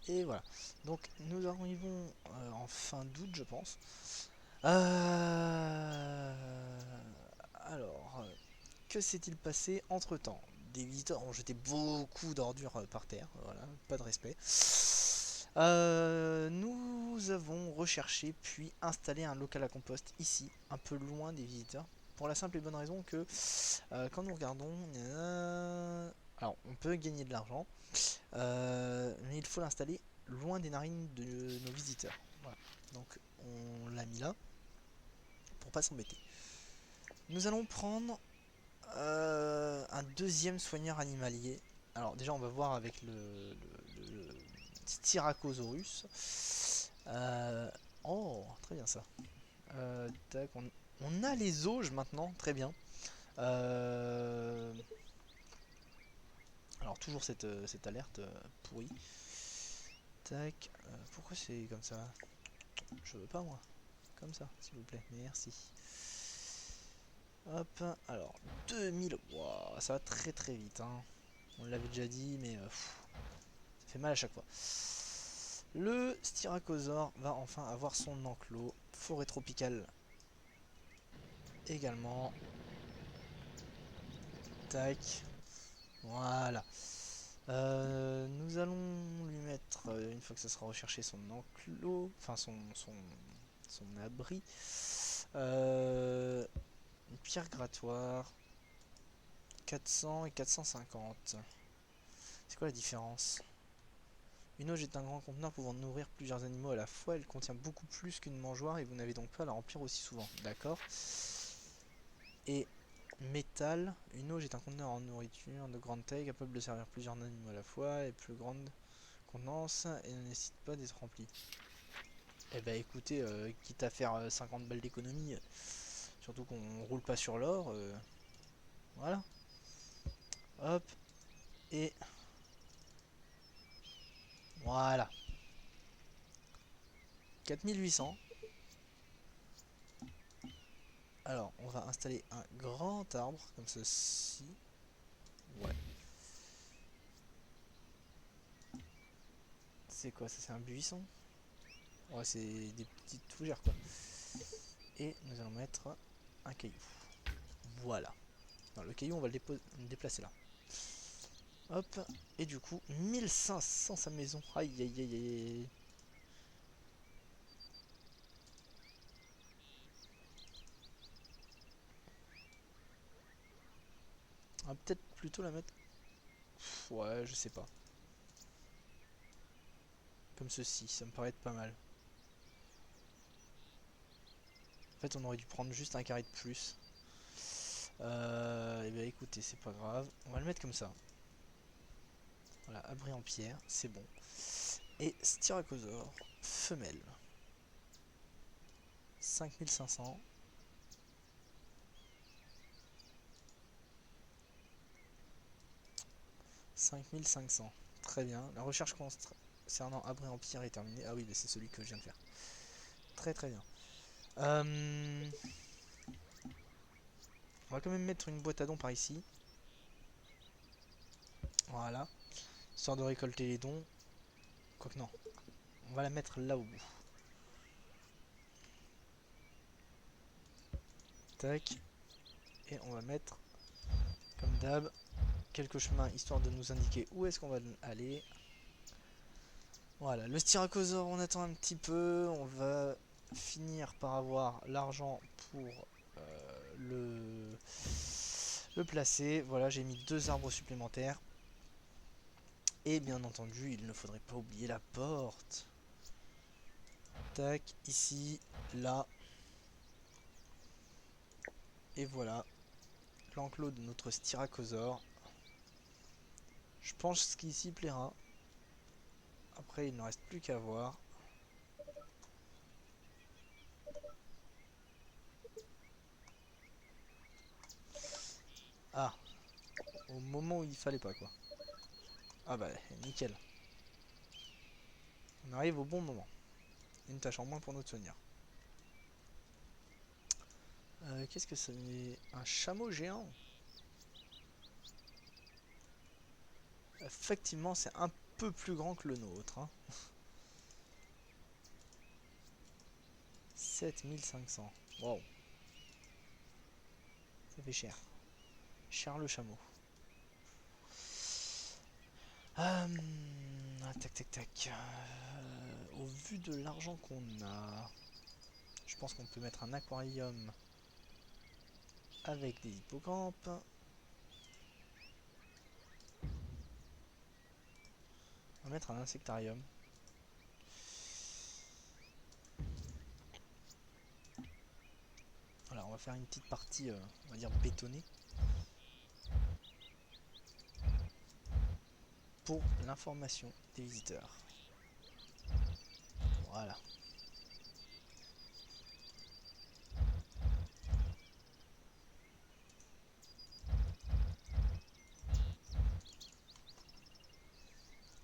Et voilà. Donc nous arrivons en fin d'août, je pense. Alors, que s'est-il passé entre temps? Des visiteurs ont jeté beaucoup d'ordures par terre, voilà, pas de respect. Nous avons recherché puis installé un local à compost ici, un peu loin des visiteurs, pour la simple et bonne raison que quand nous regardons, alors on peut gagner de l'argent, mais il faut l'installer loin des narines de nos visiteurs. Voilà. Donc on l'a mis là pour pas s'embêter. Nous allons prendre un deuxième soigneur animalier. Alors déjà on va voir avec le Styracosaurus. Oh, très bien ça. Tac, on a les auges maintenant, très bien. Alors toujours cette alerte pourrie. Tac, pourquoi c'est comme ça? Je veux pas moi. Comme ça, s'il vous plaît, merci. Hop, alors 2000. Wow, ça va très très vite. Hein. On l'avait déjà dit, mais ça fait mal à chaque fois. Le Styracosaure va enfin avoir son enclos. Forêt tropicale également. Tac. Voilà. Nous allons lui mettre, une fois que ça sera recherché, son enclos, enfin son abri. Une pierre grattoir. 400 et 450. C'est quoi la différence? Une auge est un grand conteneur pouvant nourrir plusieurs animaux à la fois. Elle contient beaucoup plus qu'une mangeoire et vous n'avez donc pas à la remplir aussi souvent. D'accord. Et métal. Une auge est un conteneur en nourriture de grande taille capable de servir plusieurs animaux à la fois et plus grande contenance et ne nécessite pas d'être rempli. Eh bah écoutez, quitte à faire 50 balles d'économie, surtout qu'on roule pas sur l'or, voilà. Hop. Et voilà. 4800. Alors, on va installer un grand arbre, comme ceci. Ouais. C'est quoi ça? C'est un buisson? Ouais, c'est des petites fougères, quoi. Et nous allons mettre un caillou. Voilà. Non, le caillou, on va le déplacer là. Hop. Et du coup, 1500 sa maison. Aïe, aïe, aïe, aïe. On va peut-être plutôt la mettre... Ouais, je sais pas. Comme ceci, ça me paraît être pas mal. En fait, on aurait dû prendre juste un carré de plus. Et bien écoutez, c'est pas grave. On va le mettre comme ça. Voilà, abri en pierre, c'est bon. Et Styracosaure, femelle. 5500. 5500. Très bien. La recherche concernant abri en pierre est terminée. Ah oui, c'est celui que je viens de faire. Très très bien. On va quand même mettre une boîte à dons par ici. Voilà. Histoire de récolter les dons. Quoique non. On va la mettre là au bout. Tac. Et on va mettre, comme d'hab, quelques chemins histoire de nous indiquer où est-ce qu'on va aller. Voilà, le Styracosaure, on attend un petit peu. On va finir par avoir l'argent pour le placer. Voilà, j'ai mis 2 arbres supplémentaires. Et bien entendu, il ne faudrait pas oublier la porte. Tac, ici, là. Et voilà, l'enclos de notre Styracosaure. Je pense qu'ici plaira. Après, il ne reste plus qu'à voir. Ah, au moment où il fallait pas, quoi. Ah bah, nickel. On arrive au bon moment. Une tâche en moins pour notre soigneur. Qu'est-ce que c'est? Un chameau géant? Effectivement, c'est un peu plus grand que le nôtre. Hein. 7500. Wow. Ça fait cher. Cher le chameau. Tac tac tac. Au vu de l'argent qu'on a, je pense qu'on peut mettre un aquarium avec des hippocampes. On va mettre un insectarium. Voilà, on va faire une petite partie, on va dire bétonnée. Pour l'information des visiteurs. Voilà.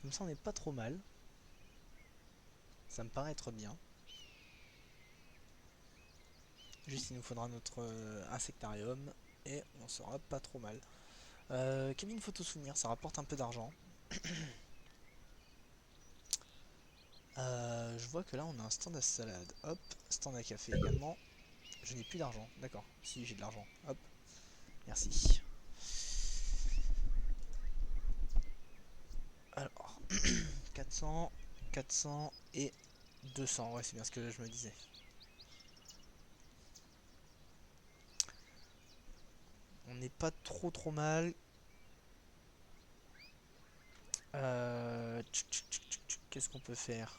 Comme ça on n'est pas trop mal. Ça me paraît être bien. Juste il nous faudra notre insectarium et on sera pas trop mal. Cabine photo souvenir, ça rapporte un peu d'argent. Je vois que là on a un stand à salade. Hop, stand à café également. Je n'ai plus d'argent, d'accord. Si j'ai de l'argent. Hop, merci. Alors, 400, 400 et 200. Ouais, c'est bien ce que je me disais. On n'est pas trop mal. Qu'est-ce qu'on peut faire?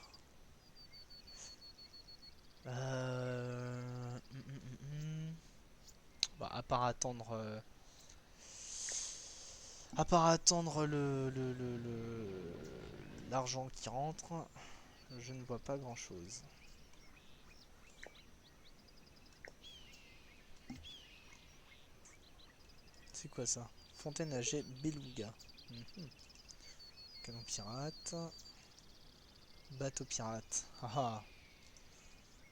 Bah, à part attendre l'argent qui rentre, je ne vois pas grand chose. C'est quoi ça? Fontaine à jet beluga. Canon pirate. Bateau pirate. Ah,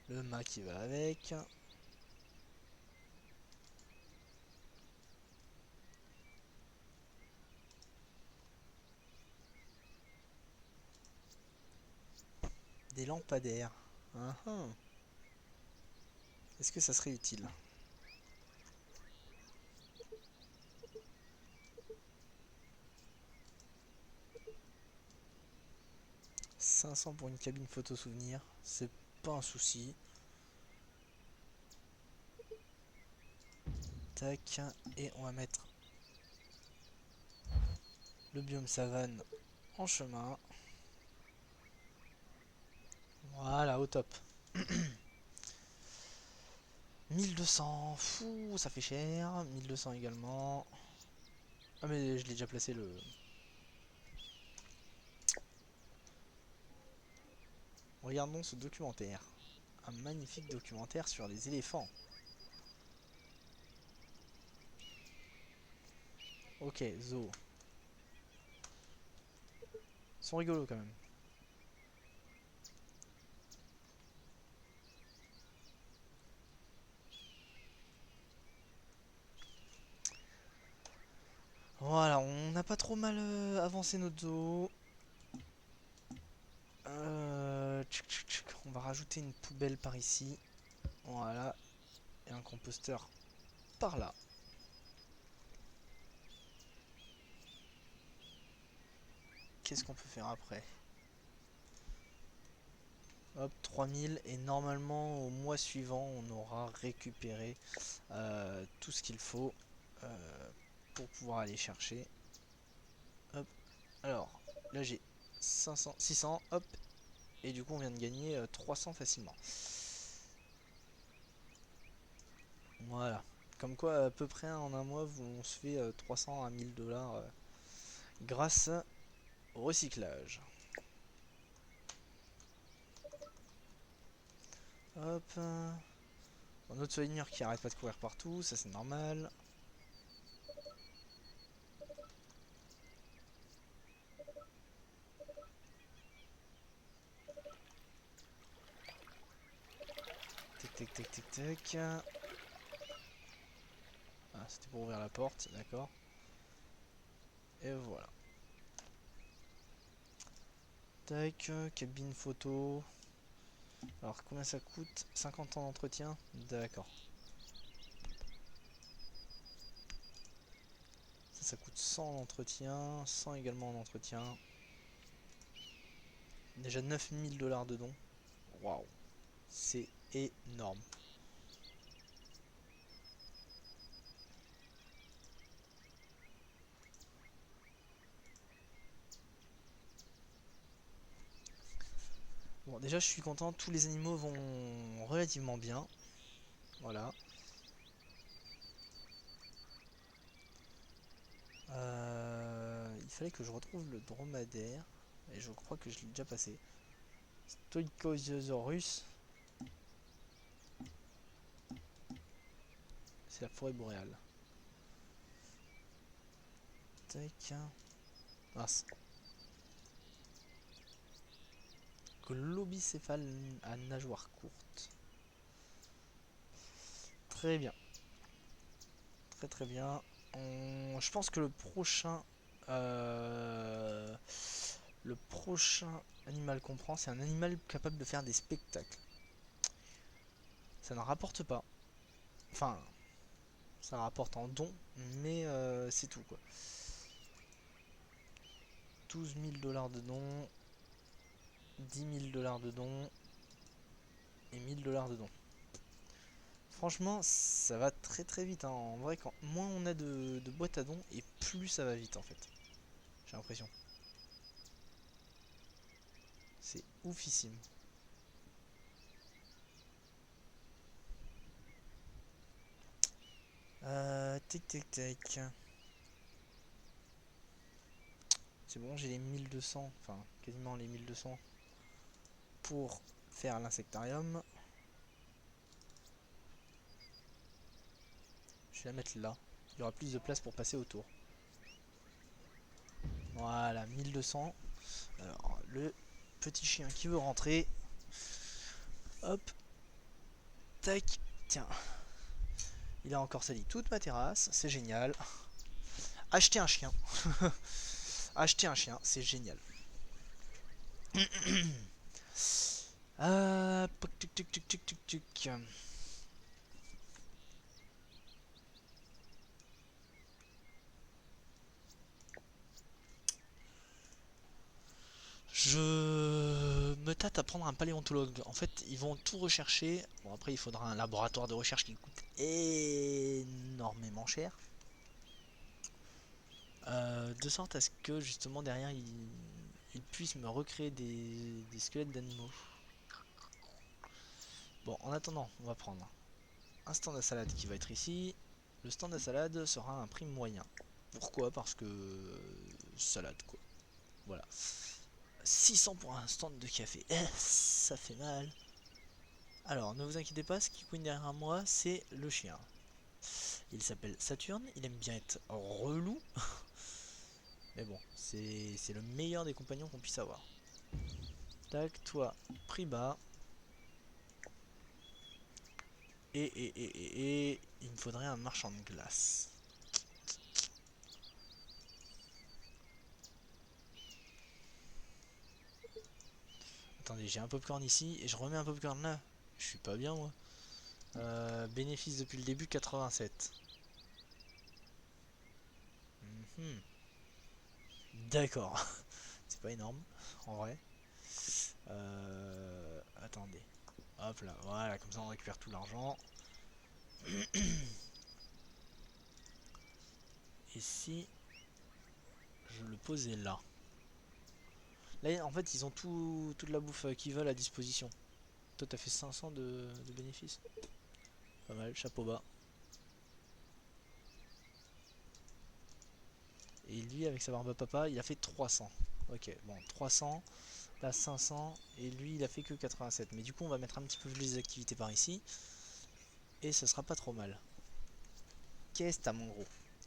le mât qui va avec. Des lampadaires. Est-ce que ça serait utile? 500 pour une cabine photo souvenir, c'est pas un souci. Tac, et on va mettre le biome savane en chemin. Voilà, au top. 1200, fou, ça fait cher. 1200 également. Ah mais je l'ai déjà placé le... Regardons ce documentaire. Un magnifique documentaire sur les éléphants. Ok, zoo. Ils sont rigolos quand même. Voilà, on n'a pas trop mal avancé notre zoo. On va rajouter une poubelle par ici. Voilà. Et un composteur par là. Qu'est-ce qu'on peut faire après? Hop, 3000 et normalement au mois suivant on aura récupéré tout ce qu'il faut pour pouvoir aller chercher. Hop, alors là j'ai 500, 600, hop, et du coup on vient de gagner 300 facilement. Voilà, comme quoi à peu près en un mois on se fait 300 à 1000 dollars grâce au recyclage. Hop, bon, notre soigneur qui arrête pas de courir partout, ça c'est normal. Tac tac tac tac tac. Ah, c'était pour ouvrir la porte, d'accord. Et voilà. Tac, cabine photo. Alors combien ça coûte? 50 ans d'entretien? D'accord. Ça coûte 100 en entretien, 100 également en entretien. Déjà 9000 $ de dons. Waouh, c'est énorme. Bon, déjà je suis content, tous les animaux vont relativement bien. Voilà. Il fallait que je retrouve le dromadaire. Et je crois que je l'ai déjà passé. Stoichiosaurus. C'est la forêt boréale. Tac. Mince. Globicéphale à nageoire courte. Très bien. Très très bien. Je pense que le prochain animal qu'on prend, c'est un animal capable de faire des spectacles. Ça n'en rapporte pas. Enfin, ça rapporte en dons, mais c'est tout quoi. 12 000 $ de dons, 10 000 $ de dons et 1000 $ de dons. Franchement, ça va très très vite, hein. En vrai, quand moins on a de boîtes à dons, et plus ça va vite en fait. J'ai l'impression. C'est oufissime. Tic tic tac. C'est bon, j'ai les 1200, enfin quasiment les 1200 pour faire l'insectarium. Je vais la mettre là. Il y aura plus de place pour passer autour. Voilà, 1200. Alors, le petit chien qui veut rentrer. Hop. Tac. Tiens. Il a encore sali toute ma terrasse. C'est génial. Acheter un chien. Acheter un chien, c'est génial. Tuc, tuc, tuc, tuc, tuc, tuc. Je me tâte à prendre un paléontologue. En fait, ils vont tout rechercher. Bon, après, il faudra un laboratoire de recherche qui coûte énormément cher. De sorte à ce que, justement, derrière, ils puissent me recréer des squelettes d'animaux. Bon, en attendant, on va prendre un stand à salade qui va être ici. Le stand à salade sera un prix moyen. Pourquoi? Parce que salade quoi. Voilà. 600 pour un stand de café. Ça fait mal. Alors, ne vous inquiétez pas, ce qui couine derrière moi, c'est le chien. Il s'appelle Saturne, il aime bien être relou. Mais bon, c'est le meilleur des compagnons qu'on puisse avoir. Tac, toi, prix bas. Et il me faudrait un marchand de glace. Attendez, j'ai un popcorn ici et je remets un popcorn là. Je suis pas bien moi. Bénéfice depuis le début 87. D'accord. C'est pas énorme en vrai. Attendez. Hop là, voilà, comme ça on récupère tout l'argent. Et si je le posais là? Là en fait ils ont toute la bouffe qu'ils veulent à disposition. Toi t'as fait 500 de bénéfices. Pas mal, chapeau bas. Et lui avec sa barbe à papa il a fait 300. Ok, bon 300, là 500 et lui il a fait que 87. Mais du coup on va mettre un petit peu plus les activités par ici. Et ce sera pas trop mal. Qu'est-ce que t'as mon gros?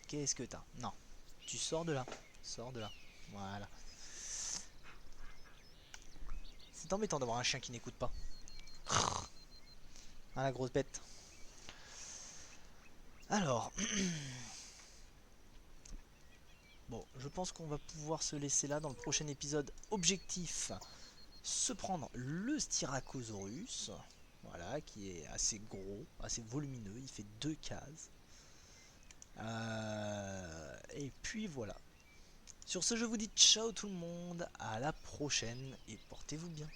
Qu'est-ce que t'as? Non. Tu sors de là. Sors de là. Voilà. C'est embêtant d'avoir un chien qui n'écoute pas. Ah la grosse bête. Alors. Bon, je pense qu'on va pouvoir se laisser là. Dans le prochain épisode, objectif, se prendre le Styracosaurus. Voilà, qui est assez gros, assez volumineux. Il fait 2 cases. Et puis voilà. Sur ce, je vous dis ciao tout le monde. À la prochaine et portez-vous bien.